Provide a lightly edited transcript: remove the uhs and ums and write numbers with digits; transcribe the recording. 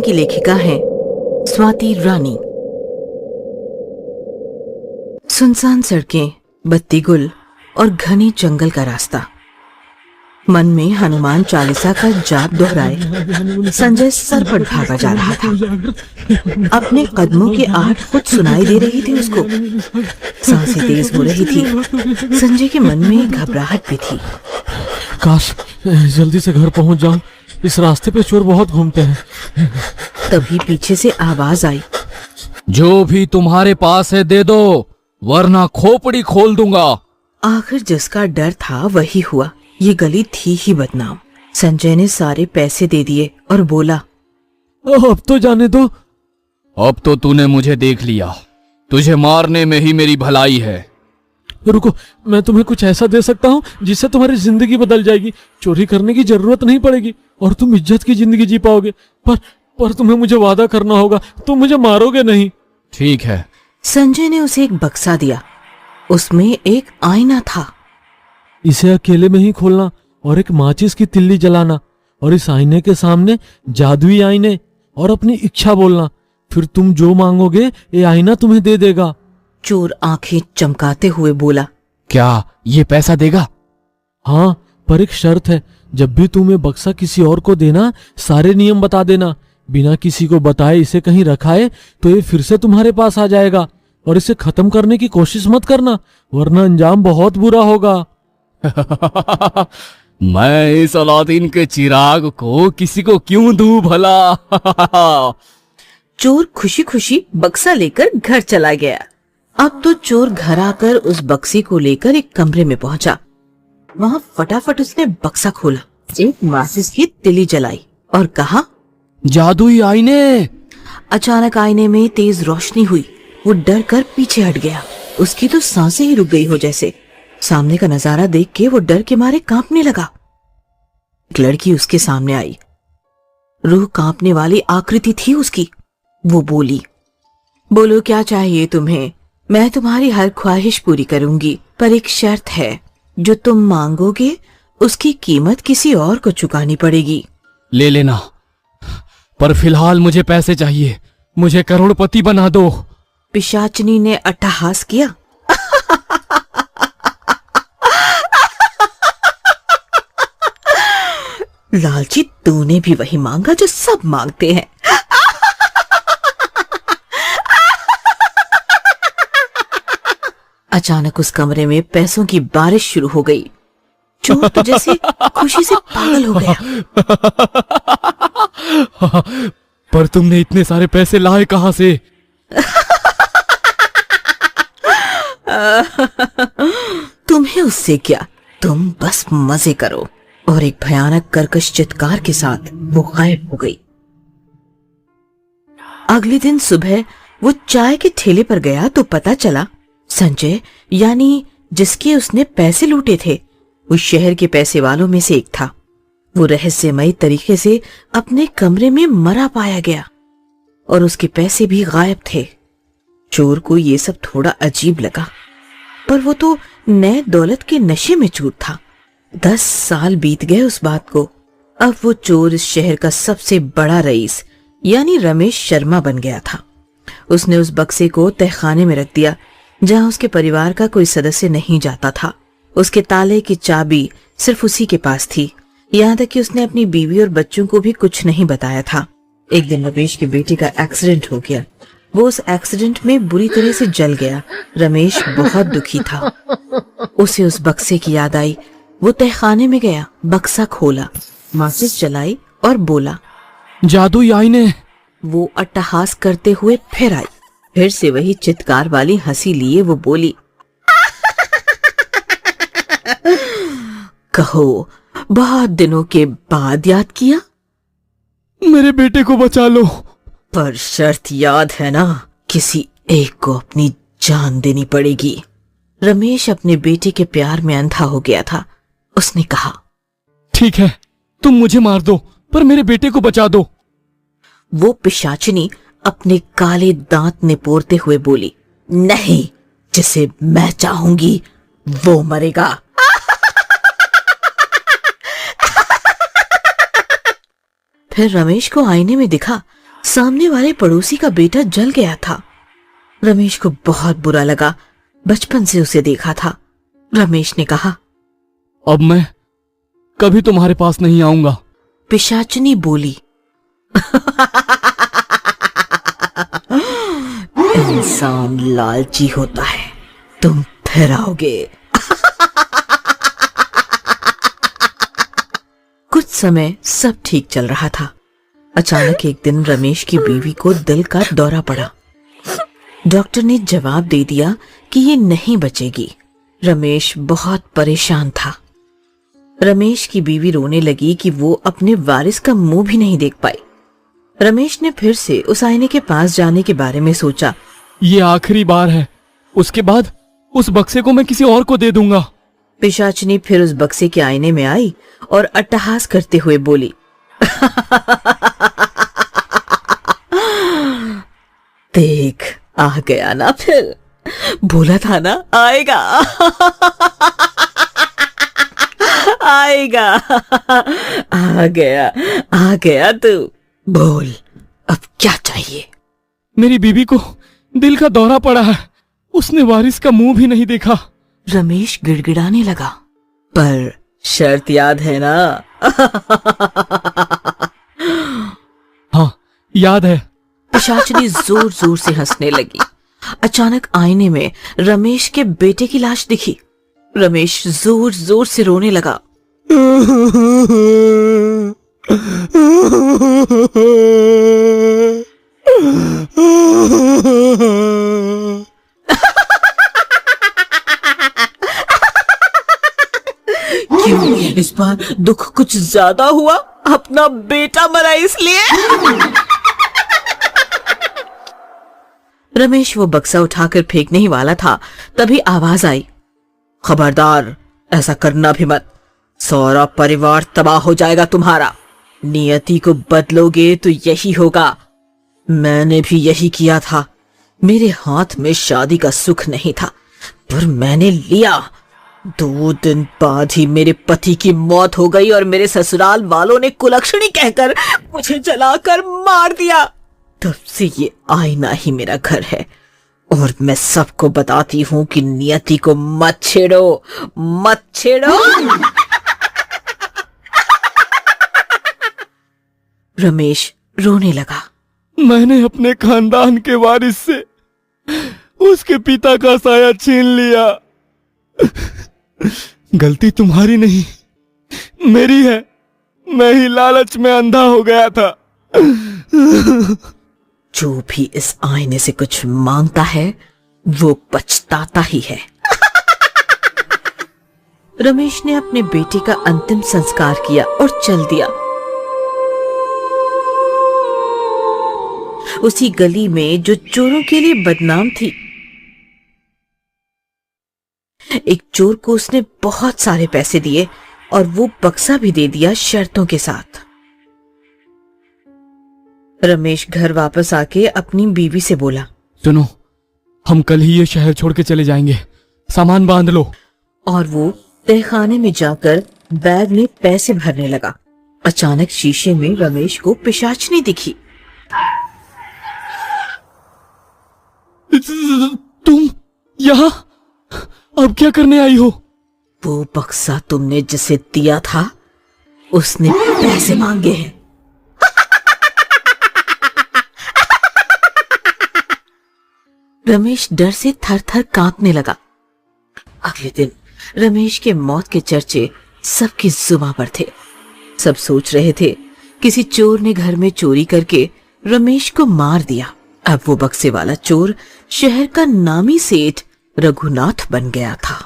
की लेखिका हैं स्वाति रानी। सुनसान सड़कें, बत्ती गुल और घने जंगल का रास्ता। मन में हनुमान चालीसा का जाप दोहराए संजय सरपट भागा जा रहा था। अपने कदमों की आहट कुछ सुनाई दे रही थी उसको। सांसें तेज हो रही थी। संजय के मन में घबराहट भी थी। काश जल्दी से घर पहुंच जाऊं। इस रास्ते पे चोर बहुत घूमते हैं। तभी पीछे से आवाज आई, जो भी तुम्हारे पास है दे दो, वरना खोपड़ी खोल दूंगा। आखिर जिसका डर था वही हुआ। ये गली थी ही बदनाम। संजय ने सारे पैसे दे दिए और बोला, अब तो जाने दो। अब तो तूने मुझे देख लिया, तुझे मारने में ही मेरी भलाई है। रुको, मैं तुम्हें कुछ ऐसा दे सकता हूँ जिससे तुम्हारी जिंदगी बदल जाएगी। चोरी करने की जरूरत नहीं पड़ेगी और तुम इज्जत की जिंदगी जी पाओगे। पर तुम्हें मुझे वादा करना होगा, तुम मुझे मारोगे नहीं। ठीक है। संजय ने उसे एक बक्सा दिया। उसमें एक आईना था। इसे अकेले में ही खोलना और एक माचिस की तिल्ली जलाना और इस आईने के सामने जादुई आईने और अपनी इच्छा बोलना। फिर तुम जो मांगोगे ये आईना तुम्हें दे देगा। चोर आंखें चमकाते हुए बोला, क्या ये पैसा देगा? हाँ, पर एक शर्त है। जब भी तुम ये बक्सा किसी और को देना, सारे नियम बता देना। बिना किसी को बताए इसे कहीं रखाए तो ये फिर से तुम्हारे पास आ जाएगा। और इसे खत्म करने की कोशिश मत करना, वरना अंजाम बहुत बुरा होगा। मैं इस अलादीन के चिराग को किसी को क्यों दूं भला? चोर खुशी खुशी बक्सा लेकर घर चला गया। अब तो चोर घर आकर उस बक्से को लेकर एक कमरे में पहुंचा। वहां फटाफट उसने बक्सा खोला, एक माचिस की तिली जलाई और कहा, जादुई आईने। अचानक आईने में तेज रोशनी हुई। वो डर कर पीछे हट गया। उसकी तो सांसें ही रुक गई हो जैसे। सामने का नजारा देख के वो डर के मारे कांपने लगा। एक लड़की उसके सामने आई। रूह कांपने वाली आकृति थी उसकी। वो बोली, बोलो क्या चाहिए तुम्हें? मैं तुम्हारी हर ख्वाहिश पूरी करूंगी, पर एक शर्त है। जो तुम मांगोगे उसकी कीमत किसी और को चुकानी पड़ेगी। ले लेना, पर फिलहाल मुझे पैसे चाहिए। मुझे करोड़पति बना दो। पिशाचनी ने अट्टहास किया। लालची तूने भी वही मांगा जो सब मांगते हैं। अचानक उस कमरे में पैसों की बारिश शुरू हो गई। चोर तो जैसे खुशी से पागल हो गया। पर तुमने इतने सारे पैसे लाए कहां से? तुम्हें उससे क्या, तुम बस मजे करो। और एक भयानक कर्कश चित्कार के साथ वो गायब हो गई। अगले दिन सुबह वो चाय के ठेले पर गया तो पता चला संजय, यानी जिसके उसने पैसे लूटे थे, उस शहर के पैसे वालों में से एक था। वो रहस्यमयी तरीके से अपने कमरे में मरा पाया गया और उसके पैसे भी गायब थे। चोर को ये सब थोड़ा अजीब लगा, पर वो तो नए दौलत के नशे में चूर था। 10 साल बीत गए उस बात को। अब वो चोर इस शहर का सबसे बड़ा रईस यानी रमेश शर्मा बन गया था। उसने उस बक्से को तहखाने में रख दिया जहां उसके परिवार का कोई सदस्य नहीं जाता था। उसके ताले की चाबी सिर्फ उसी के पास थी। यहाँ तक कि उसने अपनी बीवी और बच्चों को भी कुछ नहीं बताया था। एक दिन रमेश के बेटे का एक्सीडेंट हो गया। वो उस एक्सीडेंट में बुरी तरह से जल गया। रमेश बहुत दुखी था। उसे उस बक्से की याद आई। वो तहखाने में गया, बक्सा खोला, माचिस जलाई और बोला, जादुई आईने। वो अट्टहास करते हुए फिर आई। फिर से वही चित्कार वाली हंसी लिए वो बोली, कहो, बहुत दिनों के बाद याद किया? मेरे बेटे को बचा लो। पर शर्त याद है ना, किसी एक को अपनी जान देनी पड़ेगी। रमेश अपने बेटे के प्यार में अंधा हो गया था। उसने कहा, ठीक है, तुम मुझे मार दो, पर मेरे बेटे को बचा दो। वो पिशाचिनी अपने काले दांत निपोरते हुए बोली, नहीं, जिसे मैं चाहूंगी वो मरेगा। फिर रमेश को आईने में दिखा सामने वाले पड़ोसी का बेटा जल गया था। रमेश को बहुत बुरा लगा, बचपन से उसे देखा था। रमेश ने कहा, अब मैं कभी तुम्हारे पास नहीं आऊंगा। पिशाचिनी बोली, इंसान लालची होता है, तुम फिर आओगे। कुछ समय सब ठीक चल रहा था। अचानक एक दिन रमेश की बीवी को दिल का दौरा पड़ा। डॉक्टर ने जवाब दे दिया कि ये नहीं बचेगी। रमेश बहुत परेशान था। रमेश की बीवी रोने लगी कि वो अपने वारिस का मुंह भी नहीं देख पाई। रमेश ने फिर से उस आईने के पास जाने के बारे में सोचा। ये आखिरी बार है, उसके बाद उस बक्से को मैं किसी और को दे दूंगा। पिशाचिनी फिर उस बक्से के आईने में आई और अट्टहास करते हुए बोली, देख, आ गया ना फिर, बोला था ना आएगा। आएगा, आ गया तू। बोल, अब क्या चाहिए? मेरी बीवी को दिल का दौरा पड़ा है, उसने वारिस का मुंह भी नहीं देखा। रमेश गिड़गिड़ाने लगा, पर शर्त याद है ना? हाँ, याद है। पिशाचिनी जोर जोर से हंसने लगी। अचानक आईने में रमेश के बेटे की लाश दिखी। रमेश जोर जोर से रोने लगा। क्यों, इस बार दुख कुछ ज्यादा हुआ? अपना बेटा मरा इसलिए? रमेश वो बक्सा उठाकर फेंकने ही वाला था, तभी आवाज आई, खबरदार, ऐसा करना भी मत, सारा परिवार तबाह हो जाएगा तुम्हारा। नियति को बदलोगे तो यही होगा। मैंने भी यही किया था। मेरे हाथ में शादी का सुख नहीं था, पर मैंने लिया। 2 दिन बाद ही मेरे पति की मौत हो गई और मेरे ससुराल वालों ने कुलक्षणी कहकर मुझे जलाकर मार दिया। तब से ये आईना ही मेरा घर है और मैं सबको बताती हूँ कि नियति को मत छेड़ो, मत छेड़ो। रमेश रोने लगा। मैंने अपने खानदान के वारिस से उसके पिता का साया छीन लिया। गलती तुम्हारी नहीं, मेरी है। मैं ही लालच में अंधा हो गया था। जो भी इस आईने से कुछ मांगता है वो पछताता ही है। रमेश ने अपने बेटे का अंतिम संस्कार किया और चल दिया। उसी गली में जो चोरों के लिए बदनाम थी, एक चोर को उसने बहुत सारे पैसे दिए और वो बक्सा भी दे दिया शर्तों के साथ। रमेश घर वापस आके अपनी बीवी से बोला, सुनो, हम कल ही ये शहर छोड़ के चले जाएंगे, सामान बांध लो। और वो तहखाने में जाकर बैग में पैसे भरने लगा। अचानक शीशे में रमेश को पिशाचिनी दिखी। तुम यहाँ अब क्या करने आई हो? वो बक्सा तुमने जिसे दिया था उसने पैसे मांगे हैं। रमेश डर से थर थर कांपने लगा। अगले दिन रमेश के मौत के चर्चे सबकी जुबां पर थे। सब सोच रहे थे किसी चोर ने घर में चोरी करके रमेश को मार दिया। अब वो बक्से वाला चोर शहर का नामी सेठ रघुनाथ बन गया था।